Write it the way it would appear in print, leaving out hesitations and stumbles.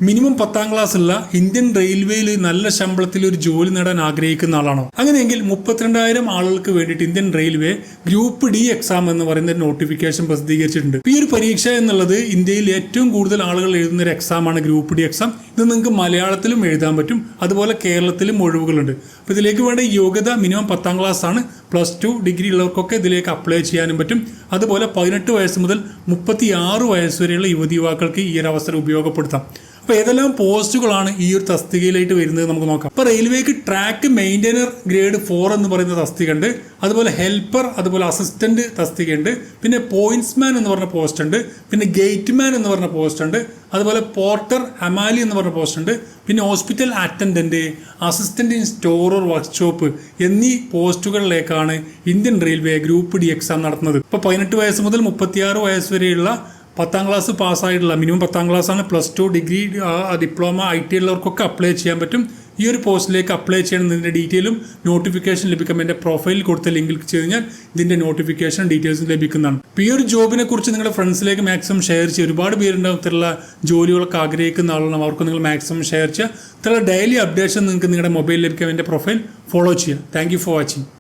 Minimum 10ാം class ഉള്ള Indian റെയിൽവേയിൽ നല്ല ശമ്പളത്തിൽ ഒരു ജോലി നേടാൻ ആഗ്രഹിക്കുന്ന ആളാണോ? അങ്ങനെയെങ്കിൽ 32,000 ആളുകൾക്ക് വേണ്ടിയിട്ട് Indian railway group D exam എന്ന് പറയുന്ന നോട്ടിഫിക്കേഷൻ പ്രസിദ്ധീകരിച്ചിട്ടുണ്ട്. ഈ ഒരു പരീക്ഷ എന്നുള്ളത് ഇന്ത്യയിൽ ഏറ്റവും കൂടുതൽ ആളുകൾ എഴുതുന്ന ഒരു എക്സാമാണ് ഗ്രൂപ്പ് ഡി എക്സാം. ഇത് നിങ്ങൾക്ക് മലയാളത്തിലും എഴുതാൻ പറ്റും, അതുപോലെ കേരളത്തിലും ഒഴിവുകളുണ്ട്. അപ്പോൾ ഇതിലേക്ക് വേണ്ട യോഗ്യത മിനിമം 10ാം ക്ലാസ് ആണ്. +2 ഡിഗ്രി ഉള്ളവർക്കൊക്കെ ഇതിലേക്ക് അപ്ലൈ ചെയ്യാനും പറ്റും. അതുപോലെ 18 വയസ്സ് മുതൽ 36 വയസ്സ് വരെയുള്ള യുവതിയുവാക്കൾക്ക് ഈ ഒരു അവസരം ഉപയോഗപ്പെടുത്താം. അപ്പോൾ ഏതെല്ലാം പോസ്റ്റുകളാണ് ഈ ഒരു തസ്തികയിലായിട്ട് വരുന്നത് നമുക്ക് നോക്കാം. അപ്പോൾ റെയിൽവേക്ക് ട്രാക്ക് മെയിൻറ്റൈനർ ഗ്രേഡ് 4 എന്ന് പറയുന്ന തസ്തിക ഉണ്ട്, അതുപോലെ ഹെൽപ്പർ, അതുപോലെ അസിസ്റ്റന്റ് തസ്തിക ഉണ്ട്, പിന്നെ പോയിന്റ്സ്മാൻ എന്ന് പറഞ്ഞ പോസ്റ്റ് ഉണ്ട്, പിന്നെ ഗേറ്റ്മാൻ എന്ന് പറഞ്ഞ പോസ്റ്റ് ഉണ്ട്, അതുപോലെ പോർട്ടർ അമാലി എന്ന് പറഞ്ഞ പോസ്റ്റ് ഉണ്ട്, പിന്നെ hospital attendant, assistant in store or workshop എന്നീ പോസ്റ്റുകളിലേക്കാണ് Indian railway group D exam നടത്തുന്നത്. ഇപ്പോൾ 18 വയസ്സ് മുതൽ 36 വയസ്സ് വരെയുള്ള 10ാം ക്ലാസ് പാസ്സായിട്ടുള്ള മിനിമം 10ാം ക്ലാസ് ആണ്, +2 ഡിഗ്രി ഡിപ്ലോമ IT ഉള്ളവർക്കൊക്കെ അപ്ലൈ ചെയ്യാൻ പറ്റും. ഈ ഒരു പോസ്റ്റിലേക്ക് അപ്ലൈ ചെയ്യണമെന്നതിൻ്റെ ഡീറ്റെയിലും നോട്ടിഫിക്കേഷൻ ലഭിക്കും. എൻ്റെ പ്രൊഫൈലിൽ കൊടുത്ത ലിങ്കിൽ ക്ലിക്ക് ചെയ്ത് കഴിഞ്ഞാൽ ഇതിൻ്റെ നോട്ടിഫിക്കേഷൻ ഡീറ്റെയിൽസും ലഭിക്കുന്നതാണ്. അപ്പോൾ ഈ ഒരു ജോബിനെ കുറിച്ച് നിങ്ങളുടെ ഫ്രണ്ട്സിലേക്ക് മാക്സിമം ഷെയർ ചെയ്യുക. ഒരുപാട് പേരുണ്ടാവും ഇത്തരമുള്ള ജോലികളൊക്കെ ആഗ്രഹിക്കുന്ന ആളാണ്, അവർക്ക് നിങ്ങൾ മാക്സിമം ഷെയർ ചെയ്യുക. ഇത്തരം ഡെയിലി അപ്ഡേഷൻ നിങ്ങൾക്ക് നിങ്ങളുടെ മൊബൈലിൽ ലഭിക്കാൻ എൻ്റെ പ്രൊഫൈൽ ഫോളോ ചെയ്യുക. Thank you for watching.